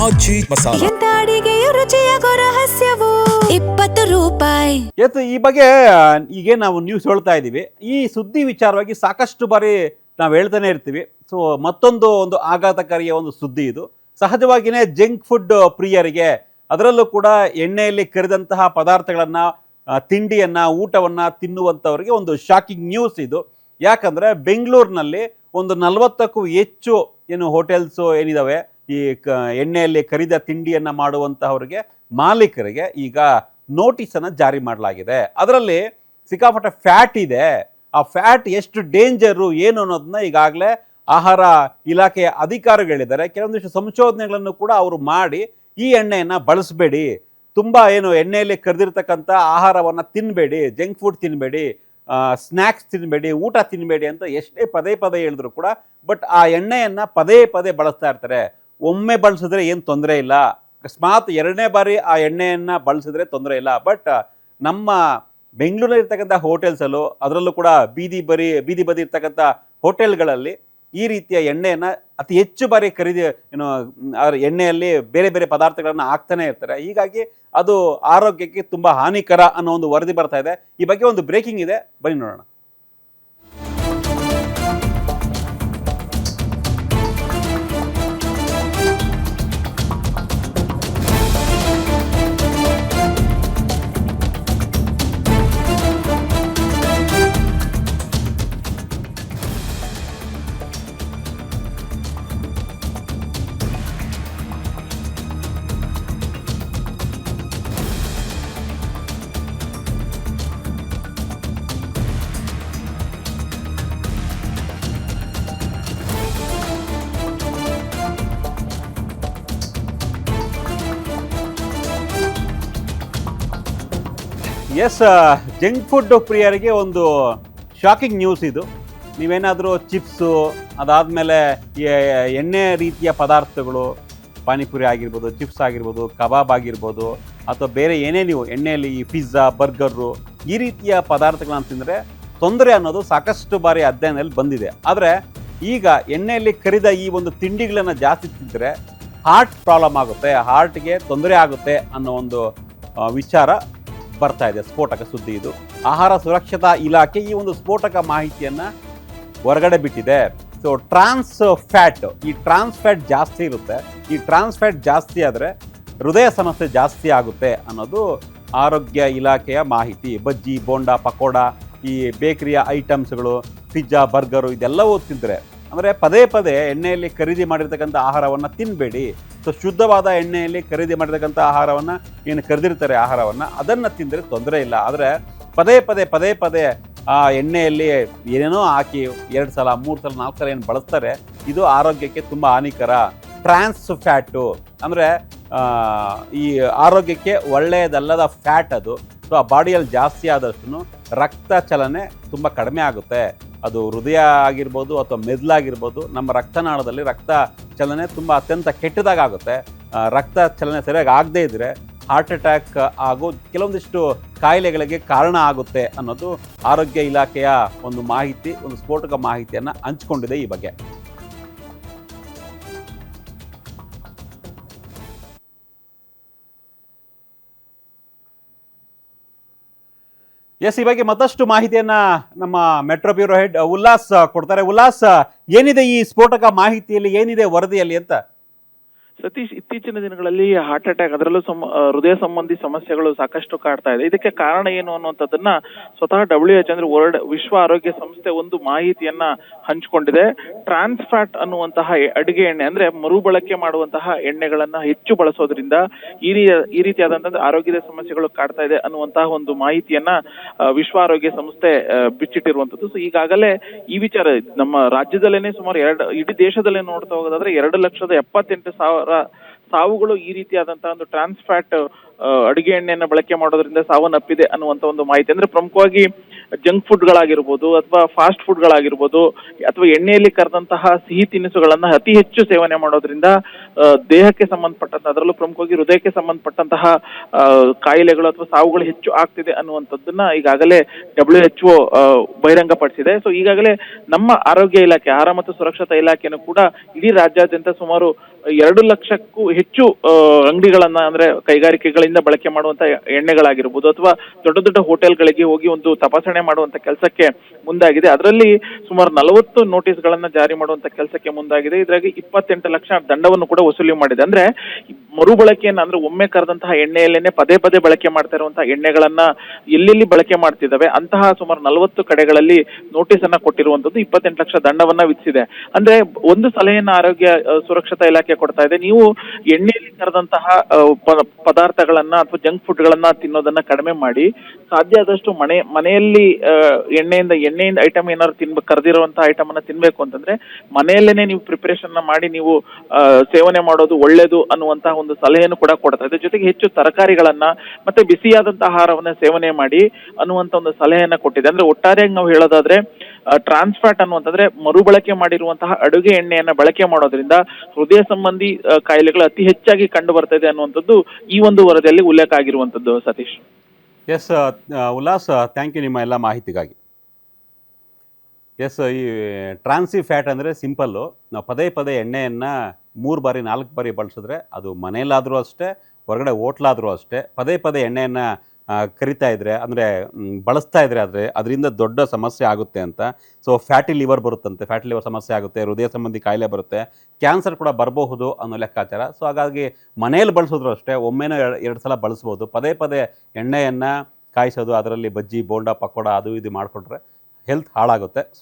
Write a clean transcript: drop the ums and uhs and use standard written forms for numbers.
ಆಚಿ ಮಸಾಲ. ಎಂತ ಅಡಿಗೆಯ ರುಚಿಯಾಗೋ ರಹಸ್ಯವು 20 ರೂಪಾಯಿ. ಈ ಬಗ್ಗೆ ಈಗ ನಾವು ನ್ಯೂಸ್ ಹೇಳ್ತಾ ಇದ್ದೀವಿ. ಈ ಸುದ್ದಿ ವಿಚಾರವಾಗಿ ಸಾಕಷ್ಟು ಬಾರಿ ನಾವು ಹೇಳ್ತಾನೆ ಇರ್ತೀವಿ. ಸೊ ಮತ್ತೊಂದು ಆಘಾತಕಾರಿಯ ಸುದ್ದಿ ಇದು. ಸಹಜವಾಗಿಯೇ ಜಂಕ್ ಫುಡ್ ಪ್ರಿಯರಿಗೆ, ಅದರಲ್ಲೂ ಕೂಡ ಎಣ್ಣೆಯಲ್ಲಿ ಕರಿದಂತಹ ಪದಾರ್ಥಗಳನ್ನು, ತಿಂಡಿಯನ್ನು, ಊಟವನ್ನು ತಿನ್ನುವಂಥವ್ರಿಗೆ ಶಾಕಿಂಗ್ ನ್ಯೂಸ್ ಇದು. ಯಾಕಂದರೆ ಬೆಂಗಳೂರಿನಲ್ಲಿ 40ಕ್ಕೂ ಹೆಚ್ಚು ಹೋಟೆಲ್ಸು ಏನಿದಾವೆ, ಈ ಎಣ್ಣೆಯಲ್ಲಿ ಕರಿದ ತಿಂಡಿಯನ್ನು ಮಾಡುವಂತಹವರಿಗೆ, ಮಾಲೀಕರಿಗೆ ಈಗ ನೋಟಿಸನ್ನು ಜಾರಿ ಮಾಡಲಾಗಿದೆ. ಅದರಲ್ಲಿ ಸಿಕ್ಕಾಪಟ್ಟೆ ಫ್ಯಾಟ್ ಇದೆ. ಆ ಫ್ಯಾಟ್ ಎಷ್ಟು ಡೇಂಜರು ಏನು ಅನ್ನೋದನ್ನ ಈಗಾಗಲೇ ಆಹಾರ ಇಲಾಖೆಯ ಅಧಿಕಾರಿಗಳಿದ್ದಾರೆ. ಕೆಲವೊಂದಿಷ್ಟು ಸಂಶೋಧನೆಗಳನ್ನು ಕೂಡ ಅವರು ಮಾಡಿ ಈ ಎಣ್ಣೆಯನ್ನು ಬಳಸಬೇಡಿ, ತುಂಬ ಎಣ್ಣೆಯಲ್ಲಿ ಕರೆದಿರ್ತಕ್ಕಂಥ ಆಹಾರವನ್ನು ತಿನ್ನಬೇಡಿ, ಜಂಕ್ ಫುಡ್ ತಿನ್ನಬೇಡಿ, ಸ್ನ್ಯಾಕ್ಸ್ ತಿನ್ನಬೇಡಿ, ಊಟ ತಿನ್ನಬೇಡಿ ಅಂತ ಎಷ್ಟೇ ಪದೇ ಪದೇ ಹೇಳಿದ್ರು ಕೂಡ ಬಟ್ ಆ ಎಣ್ಣೆಯನ್ನು ಪದೇ ಪದೇ ಬಳಸ್ತಾ ಇರ್ತಾರೆ. ಒಮ್ಮೆ ಬಳಸಿದ್ರೆ ಏನು ತೊಂದರೆ ಇಲ್ಲ, ಅಕಸ್ಮಾತ್ 2ನೇ ಬಾರಿ ಆ ಎಣ್ಣೆಯನ್ನು ಬಳಸಿದ್ರೆ ತೊಂದರೆ ಇಲ್ಲ. ಬಟ್ ನಮ್ಮ ಬೆಂಗಳೂರಲ್ಲಿರ್ತಕ್ಕಂಥ ಹೋಟೆಲ್ಸಲ್ಲೂ, ಅದರಲ್ಲೂ ಕೂಡ ಬೀದಿ ಬದಿ ಇರ್ತಕ್ಕಂಥ ಹೋಟೆಲ್ಗಳಲ್ಲಿ ಈ ರೀತಿಯ ಎಣ್ಣೆಯನ್ನು ಅತಿ ಹೆಚ್ಚು ಬಾರಿ ಎಣ್ಣೆಯಲ್ಲಿ ಬೇರೆ ಬೇರೆ ಪದಾರ್ಥಗಳನ್ನು ಹಾಕ್ತಾನೆ ಇರ್ತಾರೆ. ಹೀಗಾಗಿ ಅದು ಆರೋಗ್ಯಕ್ಕೆ ತುಂಬ ಹಾನಿಕರ ಅನ್ನೋ ವರದಿ ಬರ್ತಾ ಇದೆ. ಈ ಬಗ್ಗೆ ಬ್ರೇಕಿಂಗ್ ಇದೆ, ಬನ್ನಿ ನೋಡೋಣ. ಎಸ್, ಜಂಕ್ ಫುಡ್ ಪ್ರಿಯರಿಗೆ ಶಾಕಿಂಗ್ ನ್ಯೂಸ್ ಇದು. ನೀವೇನಾದರೂ ಚಿಪ್ಸು, ಅದಾದಮೇಲೆ ಎಣ್ಣೆ ರೀತಿಯ ಪದಾರ್ಥಗಳು, ಪಾನಿಪುರಿ ಆಗಿರ್ಬೋದು, ಚಿಪ್ಸ್ ಆಗಿರ್ಬೋದು, ಕಬಾಬ್ ಆಗಿರ್ಬೋದು, ಅಥವಾ ಬೇರೆ ಏನೇ ನೀವು ಎಣ್ಣೆಯಲ್ಲಿ ಈ ಪಿಜ್ಜಾ, ಬರ್ಗರು ಈ ರೀತಿಯ ಪದಾರ್ಥಗಳನ್ನ ತಿಂದರೆ ತೊಂದರೆ ಅನ್ನೋದು ಸಾಕಷ್ಟು ಬಾರಿ ಅಧ್ಯಯನದಲ್ಲಿ ಬಂದಿದೆ. ಆದರೆ ಈಗ ಎಣ್ಣೆಯಲ್ಲಿ ಕರಿದ ಈ ತಿಂಡಿಗಳನ್ನು ಜಾಸ್ತಿ ತಿಂದರೆ ಹಾರ್ಟ್ ಪ್ರಾಬ್ಲಮ್ ಆಗುತ್ತೆ, ಹಾರ್ಟ್ಗೆ ತೊಂದರೆ ಆಗುತ್ತೆ ಅನ್ನೋ ವಿಚಾರ ಬರ್ತಾ ಇದೆ. ಸ್ಫೋಟಕ ಸುದ್ದಿ ಇದು. ಆಹಾರ ಸುರಕ್ಷತಾ ಇಲಾಖೆ ಈ ಸ್ಫೋಟಕ ಮಾಹಿತಿಯನ್ನು ಹೊರಗಡೆ ಬಿಟ್ಟಿದೆ. ಸೊ ಟ್ರಾನ್ಸ್ ಫ್ಯಾಟ್ ಜಾಸ್ತಿ ಇರುತ್ತೆ. ಈ ಟ್ರಾನ್ಸ್ ಫ್ಯಾಟ್ ಜಾಸ್ತಿ ಆದರೆ ಹೃದಯ ಸಮಸ್ಯೆ ಜಾಸ್ತಿ ಆಗುತ್ತೆ ಅನ್ನೋದು ಆರೋಗ್ಯ ಇಲಾಖೆಯ ಮಾಹಿತಿ. ಬಜ್ಜಿ, ಬೋಂಡ, ಪಕೋಡ, ಈ ಬೇಕರಿಯ ಐಟಮ್ಸ್ಗಳು, ಪಿಜ್ಜಾ, ಬರ್ಗರು ಇದೆಲ್ಲವೂ ತಿಂದರೆ, ಅಂದರೆ ಪದೇ ಪದೇ ಎಣ್ಣೆಯಲ್ಲಿ ಖರೀದಿ ಮಾಡಿರ್ತಕ್ಕಂಥ ಆಹಾರವನ್ನು ತಿನ್ನಬೇಡಿ. ಸೊ ಶುದ್ಧವಾದ ಎಣ್ಣೆಯಲ್ಲಿ ಖರೀದಿ ಮಾಡಿರ್ತಕ್ಕಂಥ ಆಹಾರವನ್ನು ಕರೆದಿರ್ತಾರೆ, ಆಹಾರವನ್ನು ಅದನ್ನು ತಿಂದರೆ ತೊಂದರೆ ಇಲ್ಲ. ಆದರೆ ಪದೇ ಪದೇ ಆ ಎಣ್ಣೆಯಲ್ಲಿ ಏನೇನೋ ಹಾಕಿ 2 ಸಲ 3 ಸಲ 4 ಸಲ ಬಳಸ್ತಾರೆ. ಇದು ಆರೋಗ್ಯಕ್ಕೆ ತುಂಬ ಹಾನಿಕರ. ಟ್ರಾನ್ಸ್ ಫ್ಯಾಟು ಅಂದರೆ ಈ ಆರೋಗ್ಯಕ್ಕೆ ಒಳ್ಳೆಯದಲ್ಲದ ಫ್ಯಾಟ್ ಅದು. ಸೊ ಆ ಬಾಡಿಯಲ್ಲಿ ಜಾಸ್ತಿ ಆದಷ್ಟು ರಕ್ತ ಚಲನೆ ತುಂಬ ಕಡಿಮೆ ಆಗುತ್ತೆ. ಅದು ಹೃದಯ ಆಗಿರ್ಬೋದು ಅಥವಾ ಮೆದುಳಾಗಿರ್ಬೋದು, ನಮ್ಮ ರಕ್ತನಾಳದಲ್ಲಿ ರಕ್ತ ಚಲನೆ ತುಂಬ ಅತ್ಯಂತ ಕೆಟ್ಟದಾಗುತ್ತೆ. ರಕ್ತ ಚಲನೆ ಸರಿಯಾಗಿ ಆಗದೇ ಇದ್ದರೆ ಹಾರ್ಟ್ ಅಟ್ಯಾಕ್ ಹಾಗೂ ಕೆಲವೊಂದಿಷ್ಟು ಕಾಯಿಲೆಗಳಿಗೆ ಕಾರಣ ಆಗುತ್ತೆ ಅನ್ನೋದು ಆರೋಗ್ಯ ಇಲಾಖೆಯ ಮಾಹಿತಿ, ಸ್ಫೋಟಕ ಮಾಹಿತಿಯನ್ನು ಹಂಚಿಕೊಂಡಿದೆ ಈ ಬಗ್ಗೆ. ಎಸ್, ಈ ಬಗ್ಗೆ ಮತ್ತಷ್ಟು ಮಾಹಿತಿಯನ್ನ ನಮ್ಮ ಮೆಟ್ರೋ ಬ್ಯೂರೋ ಹೆಡ್ ಉಲ್ಲಾಸ್ ಕೊಡ್ತಾರೆ. ಉಲ್ಲಾಸ್, ಏನಿದೆ ಈ ಸ್ಫೋಟಕ ಮಾಹಿತಿಯಲ್ಲಿ, ಏನಿದೆ ವರದಿಯಲ್ಲಿ ಅಂತ? ಸತೀಶ್, ಇತ್ತೀಚಿನ ದಿನಗಳಲ್ಲಿ ಹಾರ್ಟ್ ಅಟ್ಯಾಕ್, ಅದರಲ್ಲೂ ಹೃದಯ ಸಂಬಂಧಿ ಸಮಸ್ಯೆಗಳು ಸಾಕಷ್ಟು ಕಾಡ್ತಾ ಇದೆ. ಇದಕ್ಕೆ ಕಾರಣ ಏನು ಅನ್ನುವಂಥದ್ದನ್ನ ಸ್ವತಃ WHO ಅಂದ್ರೆ ವರ್ಲ್ಡ್ ವಿಶ್ವ ಆರೋಗ್ಯ ಸಂಸ್ಥೆ ಮಾಹಿತಿಯನ್ನ ಹಂಚಿಕೊಂಡಿದೆ. ಟ್ರಾನ್ಸ್ ಫ್ಯಾಟ್ ಅನ್ನುವಂತಹ ಅಡುಗೆ ಎಣ್ಣೆ, ಅಂದ್ರೆ ಮರುಬಳಕೆ ಮಾಡುವಂತಹ ಎಣ್ಣೆಗಳನ್ನ ಹೆಚ್ಚು ಬಳಸೋದ್ರಿಂದ ಈ ರೀತಿಯಾದಂತಹ ಆರೋಗ್ಯದ ಸಮಸ್ಯೆಗಳು ಕಾಡ್ತಾ ಇದೆ ಅನ್ನುವಂತಹ ಮಾಹಿತಿಯನ್ನ ವಿಶ್ವ ಆರೋಗ್ಯ ಸಂಸ್ಥೆ ಬಿಚ್ಚಿಟ್ಟಿರುವಂತದ್ದು. ಸೊ ಈಗಾಗಲೇ ಈ ವಿಚಾರ ನಮ್ಮ ರಾಜ್ಯದಲ್ಲೇನೆ ಸುಮಾರು ಇಡೀ ದೇಶದಲ್ಲೇ ನೋಡ್ತಾ ಹೋಗೋದಾದ್ರೆ 2,78,000 ಸಾವುಗಳು ಈ ರೀತಿಯಾದಂತಹ ಟ್ರಾನ್ಸ್ ಫ್ಯಾಟ್ ಅಡುಗೆ ಎಣ್ಣೆಯನ್ನ ಬಳಕೆ ಮಾಡೋದ್ರಿಂದ ಸಾವನ್ನಪ್ಪಿದೆ ಅನ್ನುವಂತ ಒಂದು ಮಾಹಿತಿ. ಅಂದ್ರೆ ಪ್ರಮುಖವಾಗಿ ಜಂಕ್ ಫುಡ್ಗಳಾಗಿರ್ಬೋದು ಅಥವಾ ಫಾಸ್ಟ್ ಫುಡ್ಗಳಾಗಿರ್ಬೋದು ಅಥವಾ ಎಣ್ಣೆಯಲ್ಲಿ ಕರೆದಂತಹ ಸಿಹಿ ತಿನಿಸುಗಳನ್ನ ಅತಿ ಹೆಚ್ಚು ಸೇವನೆ ಮಾಡೋದ್ರಿಂದ ದೇಹಕ್ಕೆ ಸಂಬಂಧಪಟ್ಟಂತ, ಅದರಲ್ಲೂ ಪ್ರಮುಖವಾಗಿ ಹೃದಯಕ್ಕೆ ಸಂಬಂಧಪಟ್ಟಂತಹ ಕಾಯಿಲೆಗಳು ಅಥವಾ ಸಾವುಗಳು ಹೆಚ್ಚು ಆಗ್ತಿದೆ ಅನ್ನುವಂಥದ್ದನ್ನ ಈಗಾಗಲೇ WHO ಬಹಿರಂಗಪಡಿಸಿದೆ. ಸೊ ಈಗಾಗಲೇ ನಮ್ಮ ಆರೋಗ್ಯ ಇಲಾಖೆ, ಆಹಾರ ಮತ್ತು ಸುರಕ್ಷತಾ ಇಲಾಖೆನೂ ಕೂಡ ಇಡೀ ರಾಜ್ಯಾದ್ಯಂತ ಸುಮಾರು 2 ಲಕ್ಷಕ್ಕೂ ಹೆಚ್ಚು ಅಂಗಡಿಗಳನ್ನ, ಅಂದ್ರೆ ಕೈಗಾರಿಕೆಗಳಿಂದ ಬಳಕೆ ಮಾಡುವಂತ ಎಣ್ಣೆಗಳಾಗಿರ್ಬೋದು ಅಥವಾ ದೊಡ್ಡ ದೊಡ್ಡ ಹೋಟೆಲ್ಗಳಿಗೆ ಹೋಗಿ ಒಂದು ತಪಾಸಣೆ ಮಾಡುವಂತ ಕೆಲಸಕ್ಕೆ ಮುಂದಾಗಿದೆ. ಅದರಲ್ಲಿ ಸುಮಾರು 40 ನೋಟಿಸ್ಗಳನ್ನ ಜಾರಿ ಮಾಡುವಂತ ಕೆಲಸಕ್ಕೆ ಮುಂದಾಗಿದೆ. ಇದ್ರಾಗಿ 28 ಲಕ್ಷ ದಂಡವನ್ನು ಕೂಡ ವಸೂಲಿ ಮಾಡಿದೆ. ಅಂದ್ರೆ ಮರುಬಳಕೆಯನ್ನ, ಅಂದ್ರೆ ಒಮ್ಮೆ ಕರೆದಂತಹ ಎಣ್ಣೆಯಲ್ಲೇನೆ ಪದೇ ಪದೇ ಬಳಕೆ ಮಾಡ್ತಾ ಇರುವಂತಹ ಎಣ್ಣೆಗಳನ್ನ ಎಲ್ಲೆಲ್ಲಿ ಬಳಕೆ ಮಾಡ್ತಿದ್ದಾವೆ ಅಂತಹ ಸುಮಾರು 40 ಕಡೆಗಳಲ್ಲಿ ನೋಟಿಸ್ ಅನ್ನ ಕೊಟ್ಟಿರುವಂತದ್ದು, 28 ಲಕ್ಷ ದಂಡವನ್ನ ವಿಧಿಸಿದೆ. ಅಂದ್ರೆ ಒಂದು ಸಲಹೆಯನ್ನ ಆರೋಗ್ಯ ಸುರಕ್ಷತಾ ಇಲಾಖೆ ಕೊಡ್ತಾ ಇದೆ. ನೀವು ಎಣ್ಣೆಯಲ್ಲಿ ಕರೆದಂತಹ ಪದಾರ್ಥಗಳನ್ನ ಅಥವಾ ಜಂಕ್ ಫುಡ್ ಗಳನ್ನ ತಿನ್ನೋದನ್ನ ಕಡಿಮೆ ಮಾಡಿ, ಸಾಧ್ಯ ಆದಷ್ಟು ಮನೆಯಲ್ಲಿ ಎಣ್ಣೆಯಿಂದ ಐಟಮ್ ಏನಾದ್ರು ಕರೆದಿರುವಂತಹ ಐಟಮ್ ಅನ್ನ ತಿನ್ಬೇಕು ಅಂತಂದ್ರೆ ಮನೆಯಲ್ಲೇನೆ ನೀವು ಪ್ರಿಪರೇಷನ್ ಮಾಡಿ ನೀವು ಸೇವನೆ ಮಾಡೋದು ಒಳ್ಳೇದು ಅನ್ನುವಂತಹ ಒಂದು ಸಲಹೆಯನ್ನು ಕೂಡ ಕೊಡ್ತಾ ಇದೆ. ಜೊತೆಗೆ ಹೆಚ್ಚು ತರಕಾರಿಗಳನ್ನ ಮತ್ತೆ ಬಿಸಿಯಾದಂತಹ ಆಹಾರವನ್ನ ಸೇವನೆ ಮಾಡಿ ಅನ್ನುವಂತ ಒಂದು ಸಲಹೆಯನ್ನ ಕೊಟ್ಟಿದೆ. ಅಂದ್ರೆ ಒಟ್ಟಾರೆಯಾಗಿ ನಾವು ಹೇಳೋದಾದ್ರೆ ಟ್ರಾನ್ಸ್ಫ್ಯಾಟ್ ಅನ್ನುವಂತಂದ್ರೆ ಮರುಬಳಕೆ ಮಾಡಿರುವಂತಹ ಅಡುಗೆ ಎಣ್ಣೆಯನ್ನ ಬಳಕೆ ಮಾಡೋದ್ರಿಂದ ಹೃದಯ ಸಂಬಂಧಿ ಕಾಯಿಲೆಗಳು ಅತಿ ಹೆಚ್ಚಾಗಿ ಕಂಡು ಬರ್ತಾ ಇದೆ ಅನ್ನುವಂಥದ್ದು ಈ ಒಂದು ವರದಿಯಲ್ಲಿ ಉಲ್ಲೇಖ ಆಗಿರುವಂತದ್ದು. Satish. S Ullas, thank you ನಿಮ್ಮ ಎಲ್ಲ ಮಾಹಿತಿಗಾಗಿ. ಎಸ್, ಈ ಟ್ರಾನ್ಸಿ ಫ್ಯಾಟ್ ಅಂದರೆ ಸಿಂಪಲ್ಲು. ನಾವು ಪದೇ ಪದೇ ಎಣ್ಣೆಯನ್ನು 3 ಬಾರಿ 4 ಬಾರಿ ಬಳಸಿದ್ರೆ ಅದು ಮನೆಯಲ್ಲಾದರೂ ಅಷ್ಟೇ, ಹೊರಗಡೆ ಹೋಟ್ಲಾದರೂ ಅಷ್ಟೇ, ಪದೇ ಪದೇ ಎಣ್ಣೆಯನ್ನು ಕರಿತಾ ಇದ್ದರೆ, ಅಂದರೆ ಬಳಸ್ತಾ ಇದ್ದರೆ ಅದರಿಂದ ದೊಡ್ಡ ಸಮಸ್ಯೆ ಆಗುತ್ತೆ ಅಂತ. ಸೊ ಫ್ಯಾಟಿ ಲಿವರ್ ಬರುತ್ತಂತೆ, ಫ್ಯಾಟಿ ಲಿವರ್ ಸಮಸ್ಯೆ ಆಗುತ್ತೆ, ಹೃದಯ ಸಂಬಂಧಿ ಕಾಯಿಲೆ ಬರುತ್ತೆ, ಕ್ಯಾನ್ಸರ್ ಕೂಡ ಬರಬಹುದು ಅನ್ನೋ ಲೆಕ್ಕಾಚಾರ. ಸೊ ಹಾಗಾಗಿ ಮನೆಯಲ್ಲಿ ಬಳಸಿದ್ರು ಅಷ್ಟೇ, ಒಮ್ಮೆನೂ 2 ಸಲ ಬಳಸ್ಬೋದು. ಪದೇ ಪದೇ ಎಣ್ಣೆಯನ್ನು ಕಾಯಿಸೋದು, ಅದರಲ್ಲಿ ಬಜ್ಜಿ ಬೋಂಡ ಪಕೋಡ ಅದು ಇದು ಮಾಡಿಕೊಂಡ್ರೆ ಹೆಲ್ತ್ ಹಾಳಾಗುತ್ತೆ.